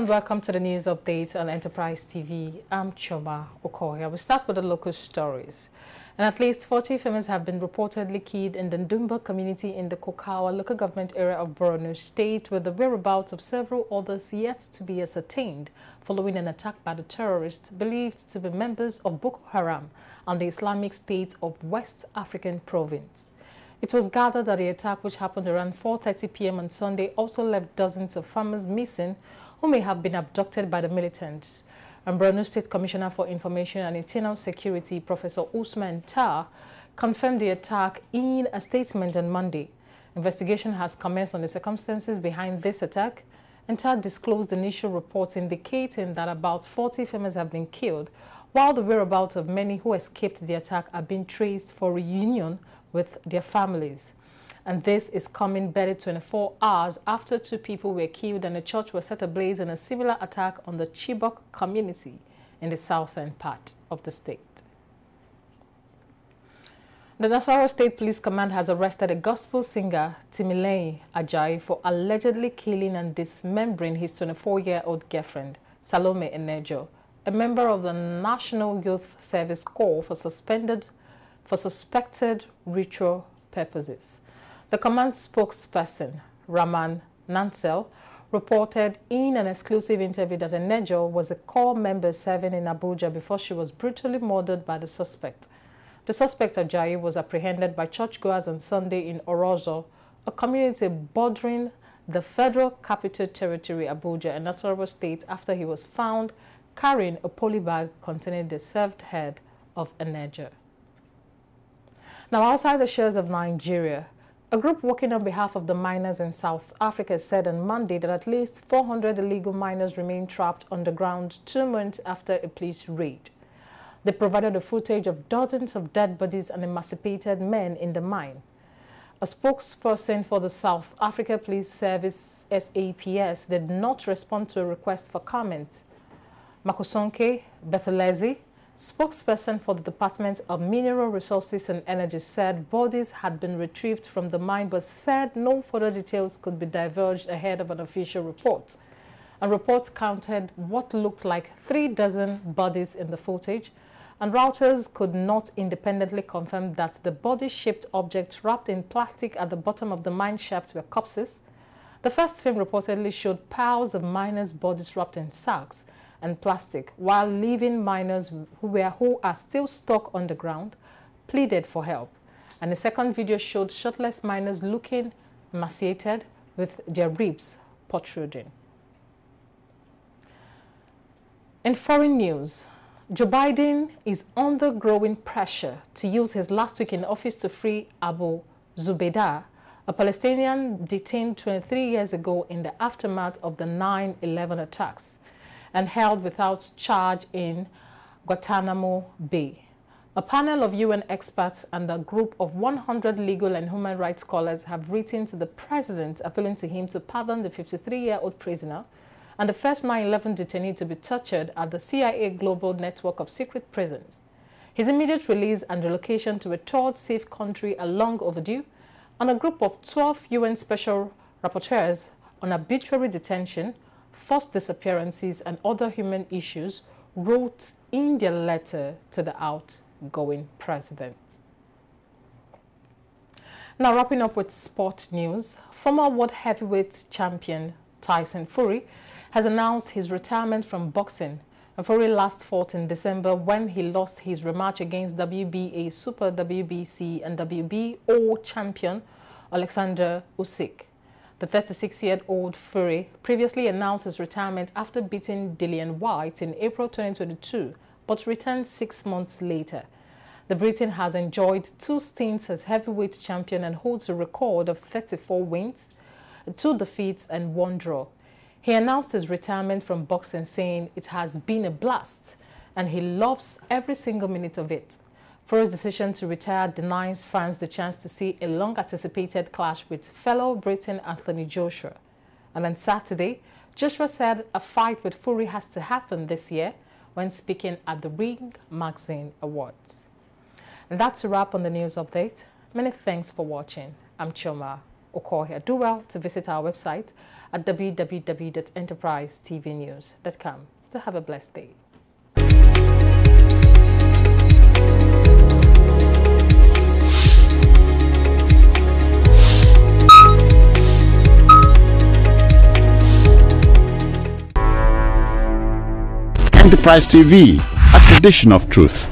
and welcome to the news update on Enterprise TV. I'm Choma Okoya. We start with the local stories. And at least 40 females have been reportedly killed in the Ndumba community in the Kokawa local government area of Borno State, with the whereabouts of several others yet to be ascertained following an attack by the terrorists believed to be members of Boko Haram and the Islamic State of West African Province. It was gathered that the attack, which happened around 4:30 p.m. on Sunday, also left dozens of farmers missing who may have been abducted by the militants. And Borno State Commissioner for Information and Internal Security, Professor Usman Tar, confirmed the attack in a statement on Monday. Investigation has commenced on the circumstances behind this attack, and Tar disclosed initial reports indicating that about 40 females have been killed, while the whereabouts of many who escaped the attack are being traced for reunion with their families. And this is coming barely 24 hours after 2 people were killed and a church was set ablaze in a similar attack on the Chibok community in the southern part of the state. The Nasarawa State Police Command has arrested a gospel singer, Timileyin Ajayi, for allegedly killing and dismembering his 24-year-old girlfriend, Salome Enejo, a member of the National Youth Service Corps, for suspected ritual purposes. The command spokesperson, Raman Nansel, reported in an exclusive interview that Enejo was a corps member serving in Abuja before she was brutally murdered by the suspect. The suspect, Ajayi, was apprehended by churchgoers on Sunday in Orozo, a community bordering the Federal Capital Territory, Abuja, and Nasarawa State, after he was found carrying a polybag containing the severed head of Enejo. Now, outside the shores of Nigeria, a group working on behalf of the miners in South Africa said on Monday that at least 400 illegal miners remain trapped underground 2 months after a police raid. They provided a footage of dozens of dead bodies and emancipated men in the mine. A spokesperson for the South Africa Police Service, SAPS, did not respond to a request for comment. Makosonke Bethelezi, spokesperson for the Department of Mineral Resources and Energy, said bodies had been retrieved from the mine, but said no further details could be divulged ahead of an official report. And reports counted what looked like 3 dozen bodies in the footage, and routers could not independently confirm that the body-shaped objects wrapped in plastic at the bottom of the mine shaft were corpses. The first film reportedly showed piles of miners' bodies wrapped in sacks and plastic, while living miners who are still stuck underground pleaded for help. And the second video showed shirtless miners looking emaciated with their ribs protruding. In foreign news, Joe Biden is under growing pressure to use his last week in office to free Abu Zubaydah, a Palestinian detained 23 years ago in the aftermath of the 9/11 attacks and held without charge in Guantanamo Bay. A panel of UN experts and a group of 100 legal and human rights scholars have written to the president appealing to him to pardon the 53-year-old prisoner and the first 9/11 detainee to be tortured at the CIA Global Network of Secret Prisons. His immediate release and relocation to a third safe country are long overdue, and a group of 12 UN special rapporteurs on arbitrary detention, forced disappearances, and other human issues wrote in their letter to the outgoing president. Now, wrapping up with sport news, former world heavyweight champion Tyson Fury has announced his retirement from boxing. And Fury last fought in December when he lost his rematch against WBA Super WBC and WBO champion Alexander Usyk. The 36-year-old Fury previously announced his retirement after beating Dillian Whyte in April 2022, but returned 6 months later. The Briton has enjoyed 2 stints as heavyweight champion and holds a record of 34 wins, 2 defeats, and 1 draw. He announced his retirement from boxing, saying it has been a blast and he loves every single minute of it. Fury's decision to retire denies fans the chance to see a long-anticipated clash with fellow Briton Anthony Joshua. And on Saturday, Joshua said a fight with Fury has to happen this year when speaking at the Ring Magazine Awards. And that's a wrap on the news update. Many thanks for watching. I'm Choma or call here. Do well to visit our website at www.enterprisetvnews.com. So have a blessed day. Enterprise TV, a tradition of truth.